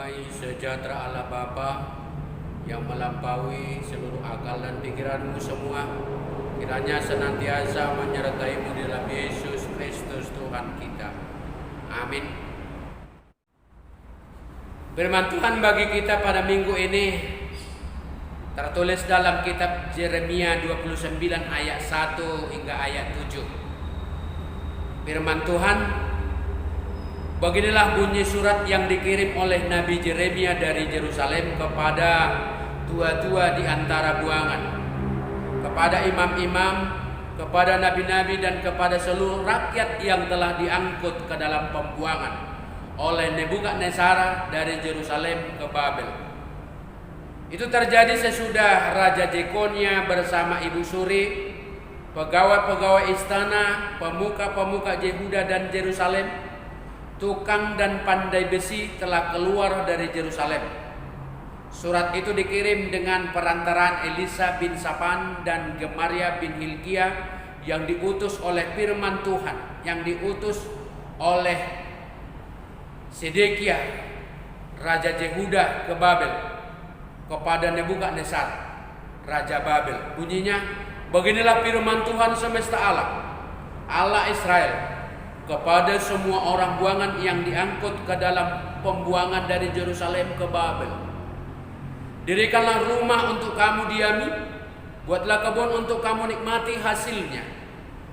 Damai sejahtera Allah Bapa yang melampaui seluruh akal dan pikiranmu semua, kiranya senantiasa menyertaimu di dalam Yesus Kristus Tuhan kita. Amin. Firman Tuhan bagi kita pada minggu ini tertulis dalam kitab Yeremia 29 ayat 1 hingga ayat 7. Firman Tuhan, beginilah bunyi surat yang dikirim oleh Nabi Yeremia dari Yerusalem kepada tua-tua di antara buangan, kepada imam-imam, kepada nabi-nabi, dan kepada seluruh rakyat yang telah diangkut ke dalam pembuangan oleh Nebukadnezar dari Yerusalem ke Babel. Itu terjadi sesudah Raja Jekonia bersama Ibu Suri, pegawai-pegawai istana, pemuka-pemuka Yehuda dan Yerusalem, tukang dan pandai besi telah keluar dari Yerusalem. Surat itu dikirim dengan perantaraan Elisa bin Safan dan Gemaria bin Hilkia yang diutus oleh firman Tuhan, yang diutus oleh Sedekia Raja Yehuda ke Babel kepada Nebukadnezar Raja Babel. Bunyinya, beginilah firman Tuhan semesta alam, Allah Israel, kepada semua orang buangan yang diangkut ke dalam pembuangan dari Yerusalem ke Babel. Dirikanlah rumah untuk kamu diami, buatlah kebun untuk kamu nikmati hasilnya.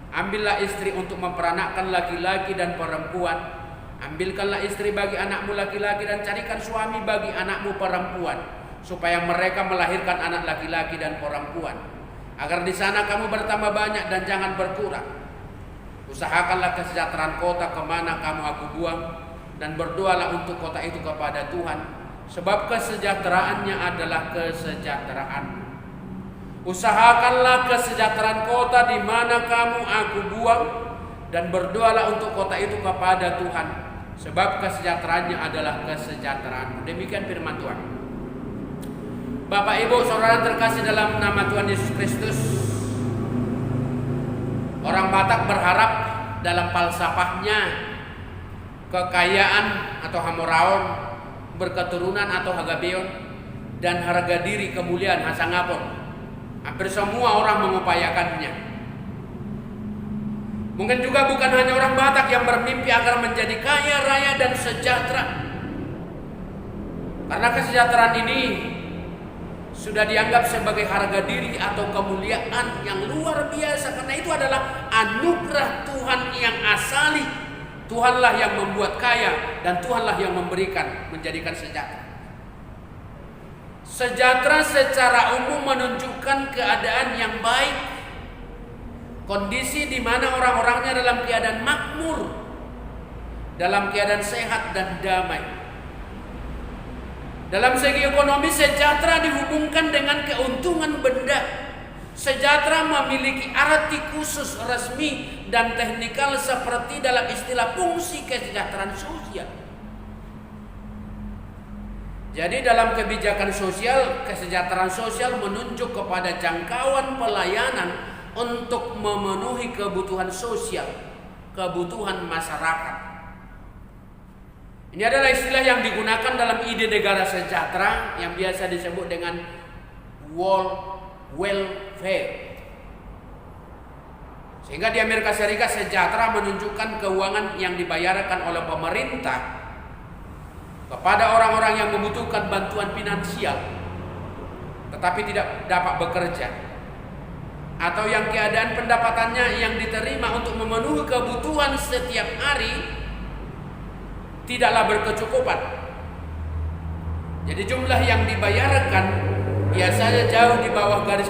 Ambillah istri untuk memperanakkan laki-laki dan perempuan. Ambilkanlah istri bagi anakmu laki-laki dan carikan suami bagi anakmu perempuan, supaya mereka melahirkan anak laki-laki dan perempuan, agar di sana kamu bertambah banyak dan jangan berkurang. Usahakanlah kesejahteraan kota kemana kamu aku buang, dan berdoalah untuk kota itu kepada Tuhan, sebab kesejahteraannya adalah kesejahteraan. Usahakanlah kesejahteraan kota di mana kamu aku buang, dan berdoalah untuk kota itu kepada Tuhan, sebab kesejahteraannya adalah kesejahteraan. Demikian firman Tuhan. Bapak, Ibu, saudara terkasih dalam nama Tuhan Yesus Kristus, orang Batak berharap dalam falsafahnya kekayaan atau hamoraon, berketurunan atau hagabeon, dan harga diri kemuliaan hasangapon. Hampir semua orang mengupayakannya. Mungkin juga bukan hanya orang Batak yang bermimpi agar menjadi kaya raya dan sejahtera, karena kesejahteraan ini sudah dianggap sebagai harga diri atau kemuliaan yang luar biasa, karena itu adalah anugerah Tuhan yang asali. Tuhanlah yang membuat kaya dan Tuhanlah yang memberikan, menjadikan sejahtera. Sejahtera secara umum menunjukkan keadaan yang baik, kondisi di mana orang-orangnya dalam keadaan makmur, dalam keadaan sehat dan damai. Dalam segi ekonomi, sejahtera dihubungkan dengan keuntungan benda. Sejahtera memiliki arti khusus, resmi, dan teknikal seperti dalam istilah fungsi kesejahteraan sosial. Jadi dalam kebijakan sosial, kesejahteraan sosial menunjuk kepada jangkauan pelayanan untuk memenuhi kebutuhan sosial, kebutuhan masyarakat. Ini adalah istilah yang digunakan dalam ide negara sejahtera yang biasa disebut dengan world welfare. Sehingga di Amerika Serikat, sejahtera menunjukkan keuangan yang dibayarkan oleh pemerintah kepada orang-orang yang membutuhkan bantuan finansial tetapi tidak dapat bekerja, atau yang keadaan pendapatannya yang diterima untuk memenuhi kebutuhan setiap hari tidaklah berkecukupan. Jadi jumlah yang dibayarkan biasanya jauh di bawah garis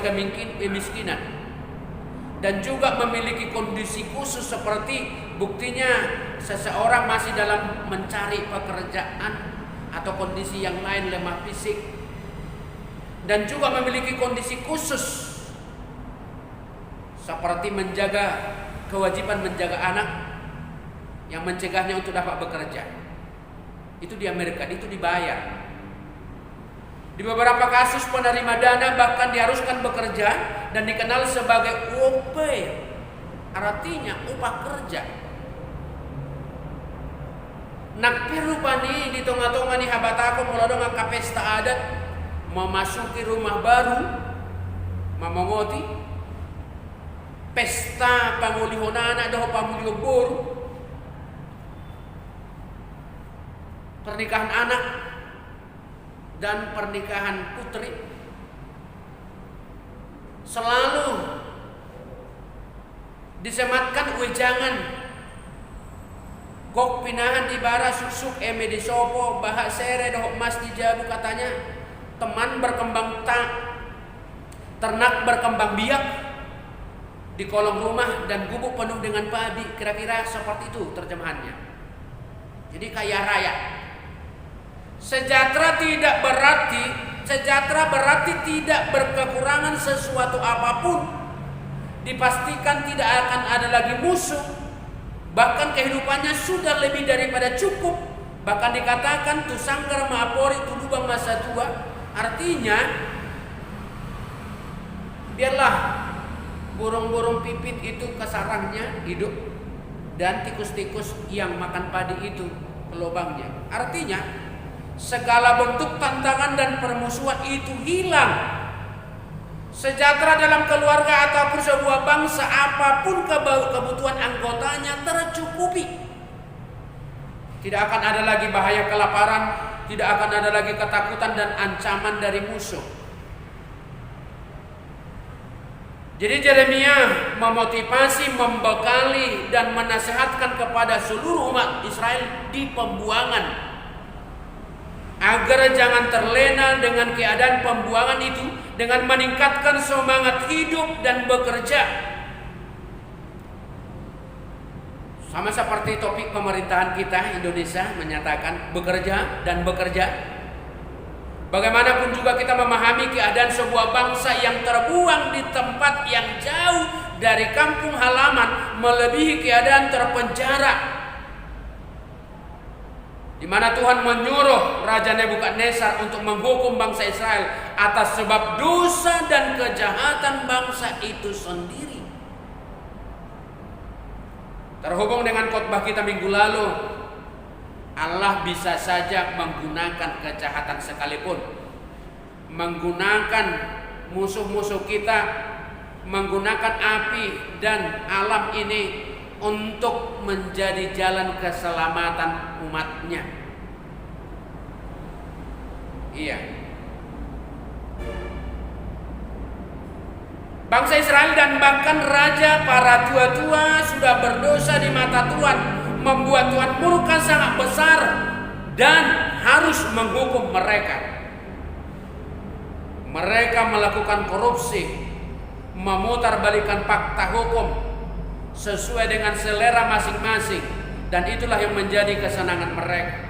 kemiskinan, dan juga memiliki kondisi khusus seperti buktinya seseorang masih dalam mencari pekerjaan atau kondisi yang lain, lemah fisik, dan juga memiliki kondisi khusus seperti kewajiban menjaga anak yang mencegahnya untuk dapat bekerja. Itu di Amerika, itu dibayar. Di beberapa kasus penerima dana bahkan diharuskan bekerja dan dikenal sebagai UP, artinya upah kerja. Nak perupani di tengah-tengah ni habatako mulai dengan pesta adat memasuki rumah baru, mamongoti pesta pangulihon anak dah pangulihon baru, pernikahan anak dan pernikahan putri selalu disematkan wejangan gok pinahan di bara susuk eme di sopo bahak sere dohok mas dijabu katanya teman berkembang ternak berkembang biak di kolong rumah dan gubuk penuh dengan padi, kira-kira seperti itu terjemahannya. Jadi kaya raya. Sejahtera berarti tidak berkekurangan sesuatu apapun. Dipastikan tidak akan ada lagi musuh. Bahkan kehidupannya sudah lebih daripada cukup. Bahkan dikatakan tu sangkar maapori tu lubang masa tua. Artinya biarlah burung-burung pipit itu ke sarangnya hidup, dan tikus-tikus yang makan padi itu ke lubangnya. Artinya segala bentuk tantangan dan permusuhan itu hilang. Sejahtera dalam keluarga ataupun sebuah bangsa, apapun kebutuhan anggotanya tercukupi. Tidak akan ada lagi bahaya kelaparan, tidak akan ada lagi ketakutan dan ancaman dari musuh. Jadi Yeremia memotivasi, membekali dan menasihatkan kepada seluruh umat Israel di pembuangan agar jangan terlena dengan keadaan pembuangan itu, dengan meningkatkan semangat hidup dan bekerja. Sama seperti topik pemerintahan kita Indonesia menyatakan bekerja dan bekerja. Bagaimanapun juga kita memahami keadaan sebuah bangsa yang terbuang di tempat yang jauh dari kampung halaman, melebihi keadaan terpenjara, di mana Tuhan menyuruh Raja Nebukadnezar untuk menghukum bangsa Israel atas sebab dosa dan kejahatan bangsa itu sendiri. Terhubung dengan khotbah kita minggu lalu, Allah bisa saja menggunakan kejahatan sekalipun, menggunakan musuh-musuh kita, menggunakan api dan alam ini untuk menjadi jalan keselamatan umatnya. Iya. Bangsa Israel dan bahkan raja, para tua-tua sudah berdosa di mata Tuhan, membuat Tuhan murka sangat besar dan harus menghukum mereka. Mereka melakukan korupsi, memutarbalikkan fakta hukum sesuai dengan selera masing-masing, dan itulah yang menjadi kesenangan mereka.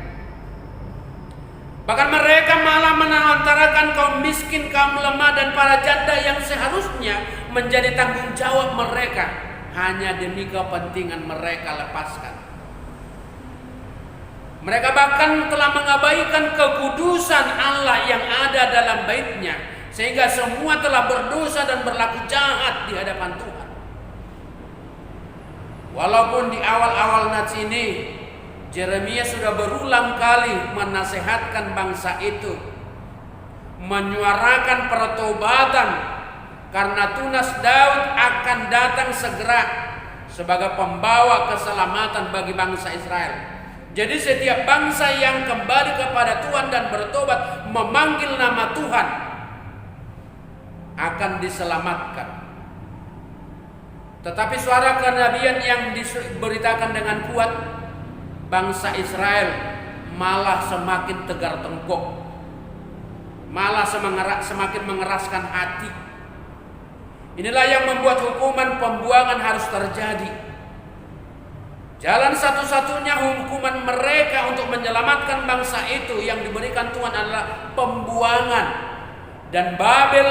Bahkan mereka malah menantarakan kaum miskin, kaum lemah dan para janda yang seharusnya menjadi tanggung jawab mereka, hanya demi kepentingan mereka lepaskan. Mereka bahkan telah mengabaikan kekudusan Allah yang ada dalam bait-Nya, sehingga semua telah berdosa dan berlaku jahat di hadapan Tuhan. Walaupun di awal-awal nats ini Yeremia sudah berulang kali menasihatkan bangsa itu, menyuarakan pertobatan, karena tunas Daud akan datang segera sebagai pembawa keselamatan bagi bangsa Israel. Jadi setiap bangsa yang kembali kepada Tuhan dan bertobat, memanggil nama Tuhan, akan diselamatkan. Tetapi suara kenabian yang diberitakan dengan kuat, bangsa Israel malah semakin tegar tengkuk, malah semakin mengeraskan hati. Inilah yang membuat hukuman pembuangan harus terjadi. Jalan satu-satunya hukuman mereka untuk menyelamatkan bangsa itu yang diberikan Tuhan adalah pembuangan. Dan Babel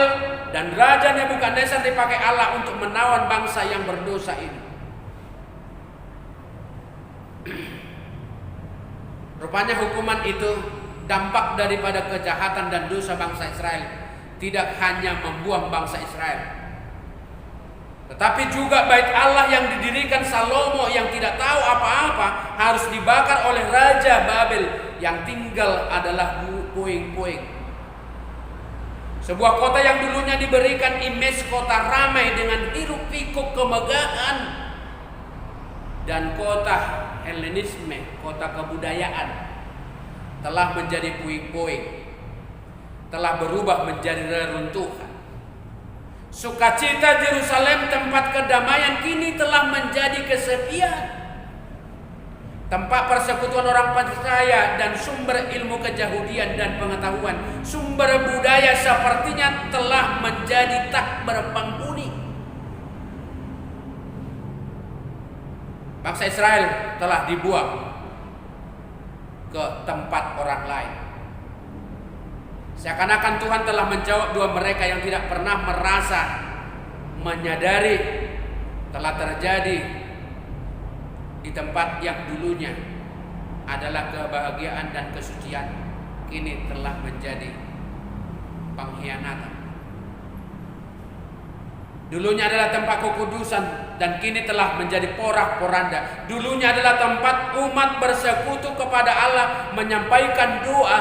dan Raja Nebukadnezar dipakai Allah untuk menawan bangsa yang berdosa ini. Rupanya hukuman itu dampak daripada kejahatan dan dosa bangsa Israel, tidak hanya membuang bangsa Israel, Tetapi juga bait Allah yang didirikan Salomo yang tidak tahu apa-apa harus dibakar oleh Raja Babel yang tinggal adalah puing-puing. Sebuah kota yang dulunya diberikan image kota ramai dengan hiruk pikuk kemegahan, dan kota Helenisme, kota kebudayaan, telah menjadi puing-puing, telah berubah menjadi reruntuhan. Sukacita Yerusalem, tempat kedamaian, kini telah menjadi kesepian. Tempat persekutuan orang percaya dan sumber ilmu keyahudian dan pengetahuan, sumber budaya sepertinya telah menjadi tak berpenghuni. Bangsa Israel telah dibuang ke tempat orang lain. Seakan-akan Tuhan telah menjawab doa mereka yang tidak pernah merasa menyadari telah terjadi di tempat yang dulunya adalah kebahagiaan dan kesucian, kini telah menjadi pengkhianatan. Dulunya adalah tempat kekudusan dan kini telah menjadi porak-poranda. Dulunya adalah tempat umat bersekutu kepada Allah, menyampaikan doa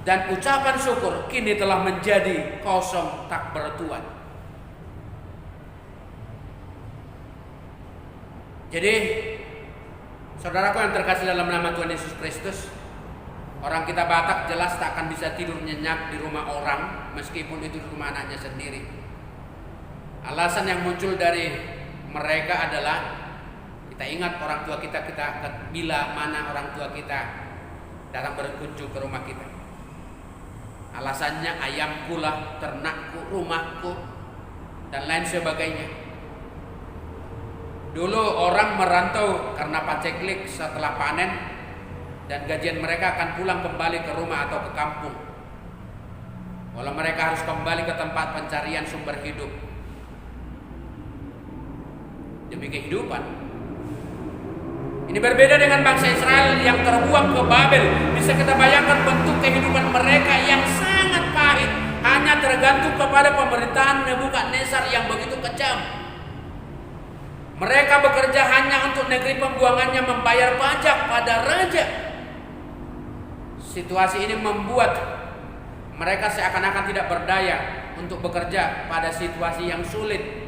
dan ucapan syukur, kini telah menjadi kosong tak bertuan. Jadi, saudaraku yang terkasih dalam nama Tuhan Yesus Kristus, orang kita Batak jelas tak akan bisa tidur nyenyak di rumah orang, meskipun itu di rumah anaknya sendiri. Alasan yang muncul dari mereka adalah, kita ingat orang tua kita bila mana orang tua kita datang berkunjung ke rumah kita. Alasannya ayamku lah, ternakku, rumahku, dan lain sebagainya. Dulu orang merantau karena paceklik setelah panen, dan gajian mereka akan pulang kembali ke rumah atau ke kampung. Walau mereka harus kembali ke tempat pencarian sumber hidup demi kehidupan. Ini berbeda dengan bangsa Israel yang terbuang ke Babel. Bisa kita bayangkan bentuk kehidupan mereka yang sangat pahit, hanya tergantung kepada pemerintahan Nebukadnezar yang begitu kejam. Mereka bekerja hanya untuk negeri pembuangannya, membayar pajak pada raja. Situasi ini membuat mereka seakan-akan tidak berdaya untuk bekerja pada situasi yang sulit.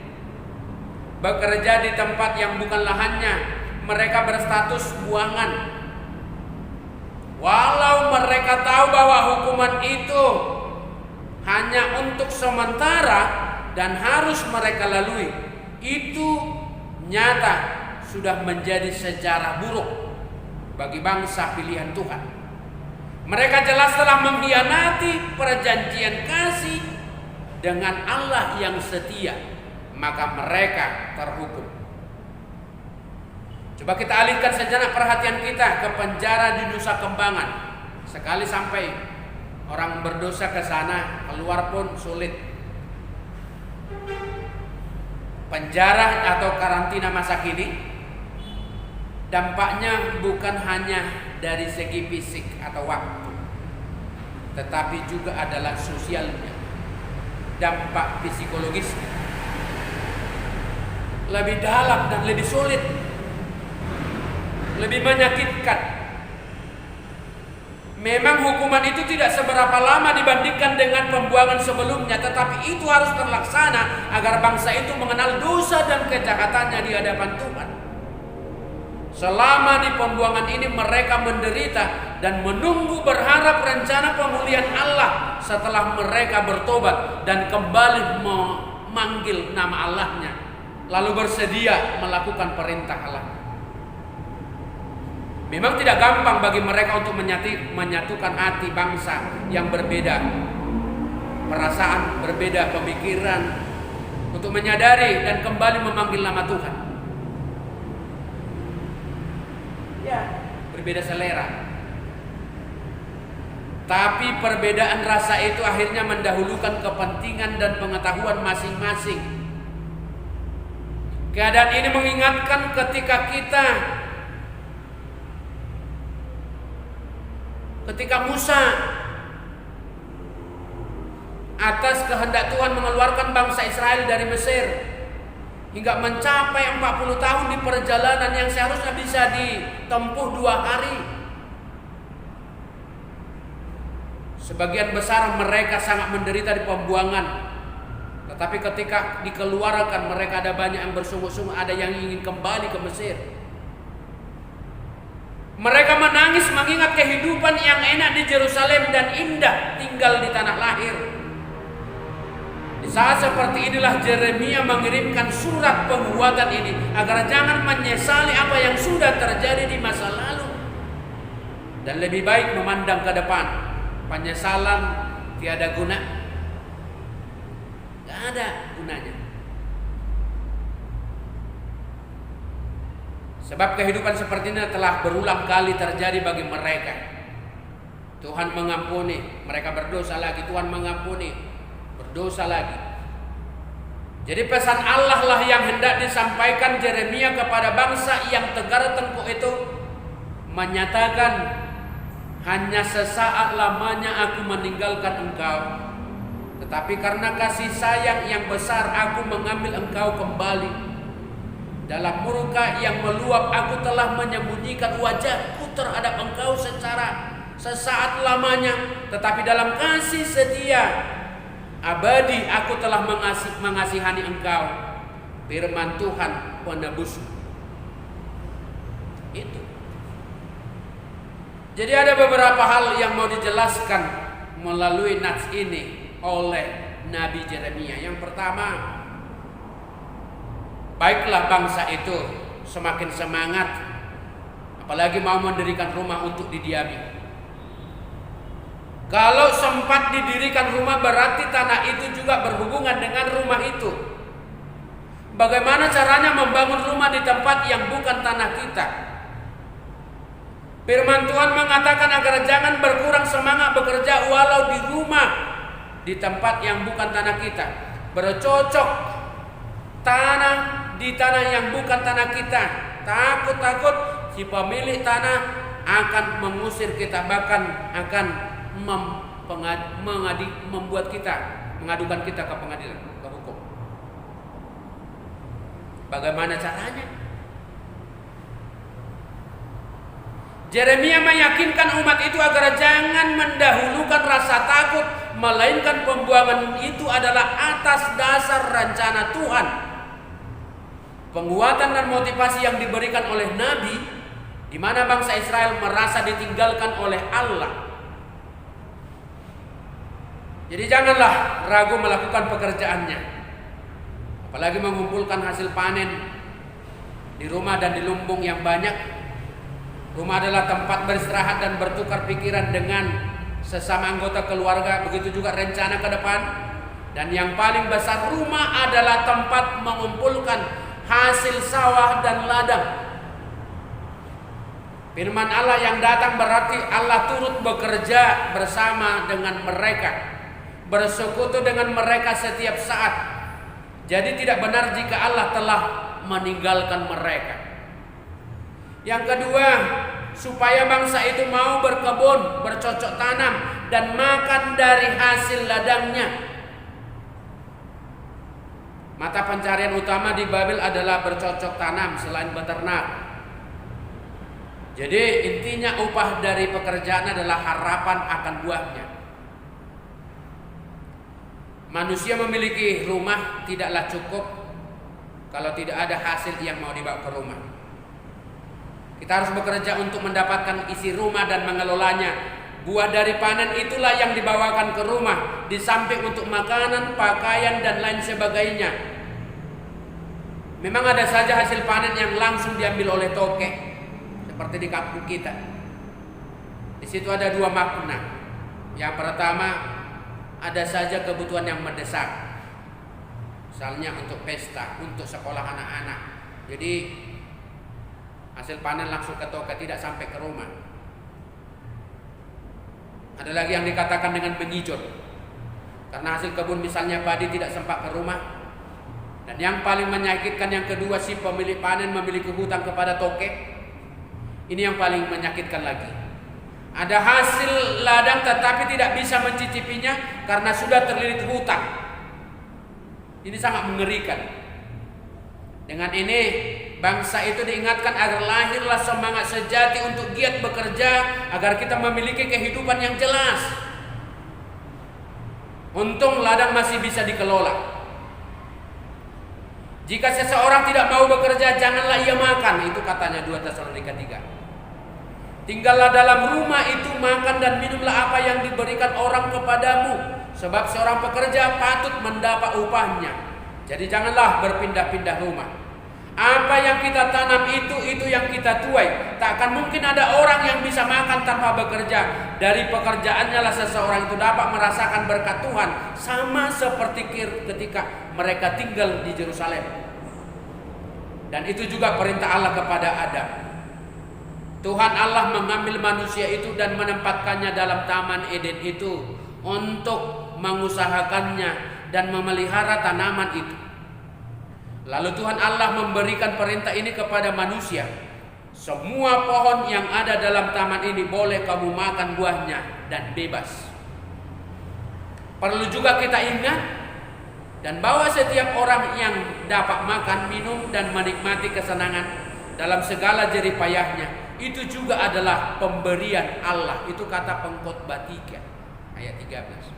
Bekerja di tempat yang bukan lahannya, mereka berstatus buangan. Walau mereka tahu bahwa hukuman itu hanya untuk sementara dan harus mereka lalui, itu nyata sudah menjadi sejarah buruk bagi bangsa pilihan Tuhan. Mereka jelas telah mengkhianati perjanjian kasih dengan Allah yang setia, maka mereka terhukum. Coba kita alihkan sejenak perhatian kita ke penjara di Nusa Kembangan. Sekali sampai orang berdosa ke sana, keluar pun sulit. Penjara atau karantina masa kini dampaknya bukan hanya dari segi fisik atau waktu, tetapi juga adalah sosialnya, dampak psikologisnya lebih dalam dan lebih sulit, lebih menyakitkan. Memang hukuman itu tidak seberapa lama dibandingkan dengan pembuangan sebelumnya, tetapi itu harus terlaksana agar bangsa itu mengenal dosa dan kejahatannya di hadapan Tuhan. Selama di pembuangan ini mereka menderita dan menunggu berharap rencana pemulihan Allah setelah mereka bertobat dan kembali memanggil nama Allahnya, lalu bersedia melakukan perintah Allah. Memang tidak gampang bagi mereka untuk menyatukan hati bangsa yang berbeda, perasaan berbeda, pemikiran, untuk menyadari dan kembali memanggil nama Tuhan. Ya, berbeda selera. Tapi perbedaan rasa itu akhirnya mendahulukan kepentingan dan pengetahuan masing-masing. Keadaan ini mengingatkan ketika Musa atas kehendak Tuhan mengeluarkan bangsa Israel dari Mesir, hingga mencapai 40 tahun di perjalanan yang seharusnya bisa ditempuh 2 hari. Sebagian besar mereka sangat menderita di pembuangan. Tetapi ketika dikeluarkan, mereka ada banyak yang bersungguh-sungguh, ada yang ingin kembali ke Mesir. Mereka menangis mengingat kehidupan yang enak di Yerusalem dan indah tinggal di tanah lahir. Di saat seperti inilah Yeremia mengirimkan surat penguatan ini agar jangan menyesali apa yang sudah terjadi di masa lalu dan lebih baik memandang ke depan. Penyesalan tiada guna, gak ada gunanya. Sebab kehidupan seperti ini telah berulang kali terjadi bagi mereka. Tuhan mengampuni, mereka berdosa lagi, Tuhan mengampuni, berdosa lagi. Jadi pesan Allah lah yang hendak disampaikan Yeremia kepada bangsa yang tegar tengkuk itu, menyatakan, hanya sesaat lamanya aku meninggalkan engkau, tetapi karena kasih sayang yang besar aku mengambil engkau kembali. Dalam murka yang meluap aku telah menyembunyikan wajahku terhadap engkau secara sesaat lamanya, tetapi dalam kasih setia abadi aku telah mengasihani engkau. Firman Tuhan penebusmu. Itu. Jadi ada beberapa hal yang mau dijelaskan melalui nats ini oleh Nabi Yeremia. Yang pertama, baiklah bangsa itu semakin semangat, apalagi mau mendirikan rumah untuk didiami. Kalau sempat didirikan rumah berarti tanah itu juga berhubungan dengan rumah itu. Bagaimana caranya membangun rumah di tempat yang bukan tanah kita? Firman Tuhan mengatakan agar jangan berkurang semangat bekerja walau di rumah di tempat yang bukan tanah kita. Bercocok tanah di tanah yang bukan tanah kita. Takut-takut si pemilik tanah akan mengusir kita, bahkan akan membuat kita, mengadukan kita ke pengadilan, ke hukum. Bagaimana caranya? Yeremia meyakinkan umat itu agar jangan mendahulukan rasa takut, melainkan pembuangan itu adalah atas dasar rencana Tuhan. Penguatan dan motivasi yang diberikan oleh Nabi, di mana bangsa Israel merasa ditinggalkan oleh Allah. Jadi janganlah ragu melakukan pekerjaannya, apalagi mengumpulkan hasil panen di rumah dan di lumbung yang banyak. Rumah adalah tempat beristirahat dan bertukar pikiran dengan sesama anggota keluarga. Begitu juga rencana ke depan. Dan yang paling besar, rumah adalah tempat mengumpulkan hasil sawah dan ladang. Firman Allah yang datang berarti Allah turut bekerja bersama dengan mereka, bersekutu dengan mereka setiap saat. Jadi tidak benar jika Allah telah meninggalkan mereka. Yang kedua, supaya bangsa itu mau berkebun, bercocok tanam, dan makan dari hasil ladangnya. Mata pencarian utama di Babel adalah bercocok tanam selain beternak. Jadi intinya upah dari pekerjaan adalah harapan akan buahnya. Manusia memiliki rumah tidaklah cukup kalau tidak ada hasil yang mau dibawa ke rumah. Kita harus bekerja untuk mendapatkan isi rumah dan mengelolanya. Buah dari panen itulah yang dibawakan ke rumah, di samping untuk makanan, pakaian, dan lain sebagainya. Memang ada saja hasil panen yang langsung diambil oleh tokek, seperti di kampung kita. Di situ ada dua makna. Yang pertama, ada saja kebutuhan yang mendesak, misalnya untuk pesta, untuk sekolah anak-anak. Jadi hasil panen langsung ke toko, tidak sampai ke rumah. Ada lagi yang dikatakan dengan mengijot, karena hasil kebun misalnya padi tidak sempat ke rumah. Dan yang paling menyakitkan yang kedua, si pemilik panen memiliki hutang kepada tokek. Ini yang paling menyakitkan lagi. Ada hasil ladang tetapi tidak bisa mencicipinya karena sudah terlilit hutang. Ini sangat mengerikan. Dengan ini bangsa itu diingatkan agar lahirlah semangat sejati untuk giat bekerja agar kita memiliki kehidupan yang jelas. Untung ladang masih bisa dikelola. Jika seseorang tidak mau bekerja, janganlah ia makan. Itu katanya 2 Tesalonika 3. Tinggallah dalam rumah itu, makan dan minumlah apa yang diberikan orang kepadamu. Sebab seorang pekerja patut mendapat upahnya. Jadi janganlah berpindah-pindah rumah. Apa yang kita tanam itu yang kita tuai. Tak akan mungkin ada orang yang bisa makan tanpa bekerja. Dari pekerjaannya lah seseorang itu dapat merasakan berkat Tuhan. Sama seperti ketika mereka tinggal di Yerusalem. Dan itu juga perintah Allah kepada Adam. Tuhan Allah mengambil manusia itu dan menempatkannya dalam taman Eden itu untuk mengusahakannya dan memelihara tanaman itu. Lalu Tuhan Allah memberikan perintah ini kepada manusia. Semua pohon yang ada dalam taman ini boleh kamu makan buahnya dan bebas. Perlu juga kita ingat dan bahwa setiap orang yang dapat makan, minum dan menikmati kesenangan dalam segala jerih payahnya, itu juga adalah pemberian Allah. Itu kata Pengkhotbah 3 ayat 13.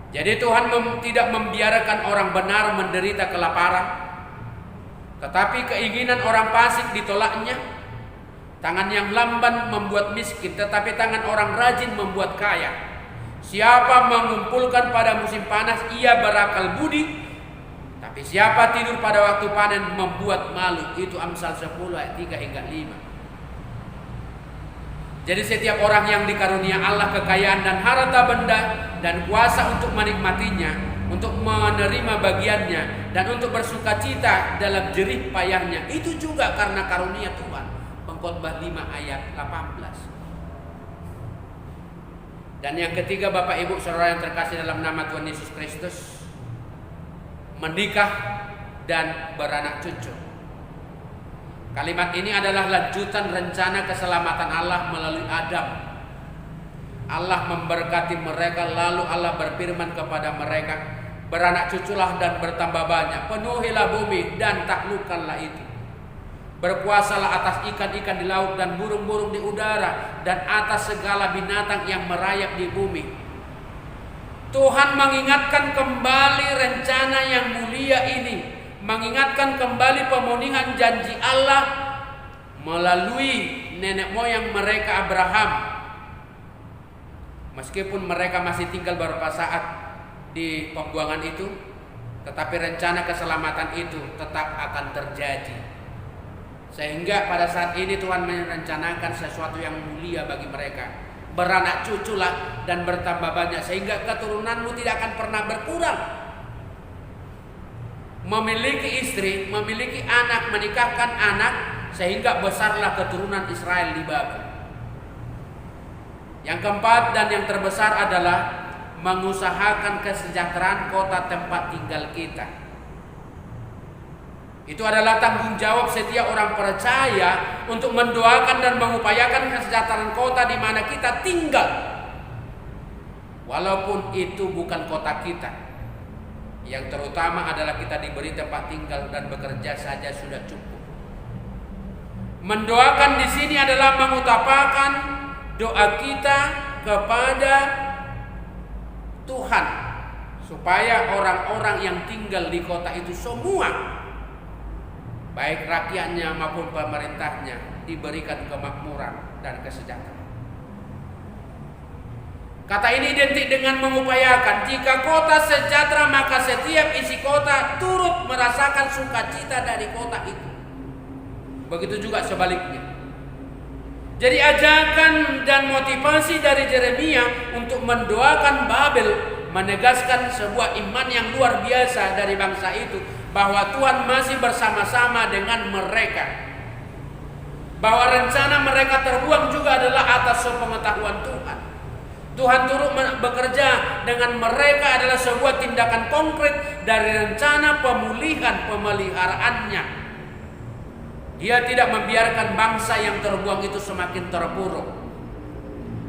Jadi Tuhan tidak membiarkan orang benar menderita kelaparan, tetapi keinginan orang fasik ditolaknya. Tangan yang lamban membuat miskin, tetapi tangan orang rajin membuat kaya. Siapa mengumpulkan pada musim panas, ia berakal budi. Tapi siapa tidur pada waktu panen membuat malu. Itu Amsal 10 ayat 3 hingga 5. Jadi setiap orang yang dikarunia Allah kekayaan dan harta benda dan kuasa untuk menikmatinya, untuk menerima bagiannya, dan untuk bersukacita dalam jerih payahnya, itu juga karena karunia Tuhan. Pengkhotbah 5 ayat 18. Dan yang ketiga, Bapak Ibu Saudara yang terkasih dalam nama Tuhan Yesus Kristus, menikah dan beranak cucu. Kalimat ini adalah lanjutan rencana keselamatan Allah melalui Adam. Allah memberkati mereka, lalu Allah berfirman kepada mereka, beranak cuculah dan bertambah banyak, penuhilah bumi dan taklukkanlah itu. Berkuasalah atas ikan-ikan di laut dan burung-burung di udara dan atas segala binatang yang merayap di bumi. Tuhan mengingatkan kembali rencana yang mulia ini, mengingatkan kembali pemenuhan janji Allah melalui nenek moyang mereka Abraham. Meskipun mereka masih tinggal beberapa saat di pembuangan itu, tetapi rencana keselamatan itu tetap akan terjadi. Sehingga pada saat ini Tuhan merencanakan sesuatu yang mulia bagi mereka. Beranak cuculah dan bertambah banyak, sehingga keturunanmu tidak akan pernah berkurang. Memiliki istri, memiliki anak, menikahkan anak, sehingga besarlah keturunan Israel di Babel. Yang keempat dan yang terbesar adalah mengusahakan kesejahteraan kota tempat tinggal kita. Itu adalah tanggung jawab setiap orang percaya untuk mendoakan dan mengupayakan kesejahteraan kota di mana kita tinggal. Walaupun itu bukan kota kita. Yang terutama adalah kita diberi tempat tinggal dan bekerja saja sudah cukup. Mendoakan di sini adalah mengutamakan doa kita kepada Tuhan supaya orang-orang yang tinggal di kota itu semua, baik rakyatnya maupun pemerintahnya, diberikan kemakmuran dan kesejahteraan. Kata ini identik dengan mengupayakan. Jika kota sejahtera, maka setiap isi kota turut merasakan sukacita dari kota itu. Begitu juga sebaliknya. Jadi ajakan dan motivasi dari Yeremia untuk mendoakan Babel menegaskan sebuah iman yang luar biasa dari bangsa itu, bahwa Tuhan masih bersama-sama dengan mereka, bahwa rencana mereka terbuang juga adalah atas sepengetahuan Tuhan. Tuhan turut bekerja dengan mereka adalah sebuah tindakan konkret dari rencana pemulihan pemeliharaannya. Dia tidak membiarkan bangsa yang terbuang itu semakin terpuruk.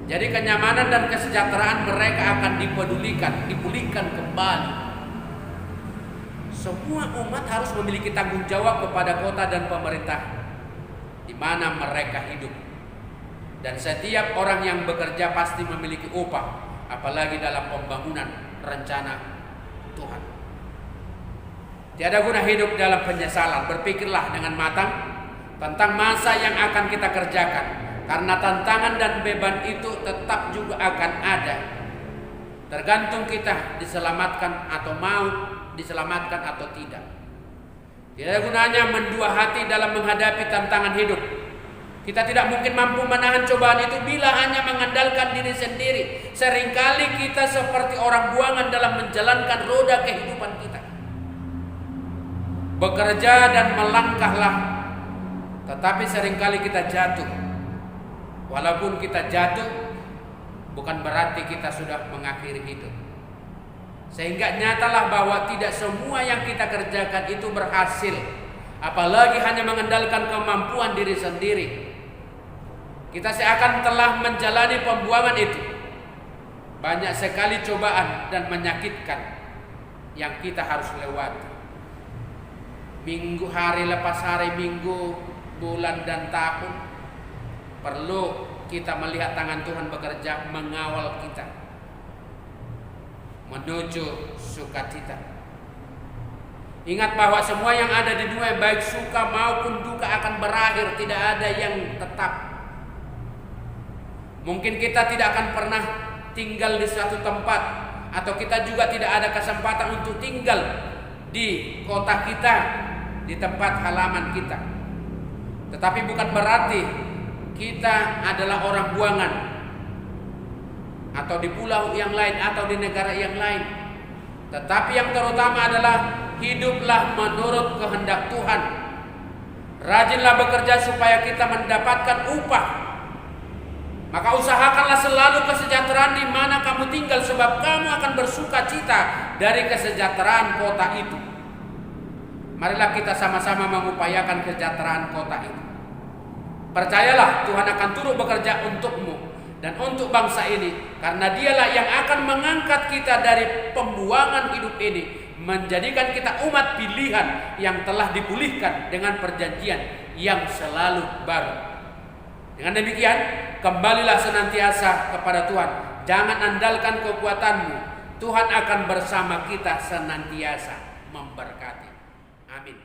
Jadi kenyamanan dan kesejahteraan mereka akan dipulihkan kembali. semua umat harus memiliki tanggung jawab kepada kota dan pemerintah di mana mereka hidup. Dan setiap orang yang bekerja pasti memiliki upah, apalagi dalam pembangunan rencana Tuhan. Tiada guna hidup dalam penyesalan. Berpikirlah dengan matang tentang masa yang akan kita kerjakan, karena tantangan dan beban itu tetap juga akan ada. Tergantung kita diselamatkan atau mau diselamatkan atau tidak. Tidak gunanya mendua hati dalam menghadapi tantangan hidup. Kita tidak mungkin mampu menahan cobaan itu bila hanya mengandalkan diri sendiri. Seringkali kita seperti orang buangan dalam menjalankan roda kehidupan kita. Bekerja dan melangkahlah, tetapi seringkali kita jatuh. Walaupun kita jatuh, bukan berarti kita sudah mengakhiri hidup. Sehingga nyatalah bahwa tidak semua yang kita kerjakan itu berhasil, apalagi hanya mengandalkan kemampuan diri sendiri. Kita seakan telah menjalani pembuangan itu. Banyak sekali cobaan dan menyakitkan yang kita harus lewati. Minggu hari lepas hari, minggu, bulan dan tahun, perlu kita melihat tangan Tuhan bekerja mengawal kita menuju sukacita. Ingat bahwa semua yang ada di dunia, baik suka maupun duka, akan berakhir. Tidak ada yang tetap. Mungkin kita tidak akan pernah tinggal di suatu tempat, atau kita juga tidak ada kesempatan untuk tinggal di kota kita, di tempat halaman kita. Tetapi bukan berarti kita adalah orang buangan, atau di pulau yang lain, atau di negara yang lain. Tetapi yang terutama adalah hiduplah menurut kehendak Tuhan. Rajinlah bekerja supaya kita mendapatkan upah. Maka usahakanlah selalu kesejahteraan di mana kamu tinggal, sebab kamu akan bersuka cita dari kesejahteraan kota itu. Marilah kita sama-sama mengupayakan kesejahteraan kota itu. Percayalah, Tuhan akan turut bekerja untukmu dan untuk bangsa ini, karena Dialah yang akan mengangkat kita dari pembuangan hidup ini, menjadikan kita umat pilihan yang telah dipulihkan dengan perjanjian yang selalu baru. Dengan demikian, kembalilah senantiasa kepada Tuhan. Jangan andalkan kekuatanmu. Tuhan akan bersama kita senantiasa memberkati. Amin.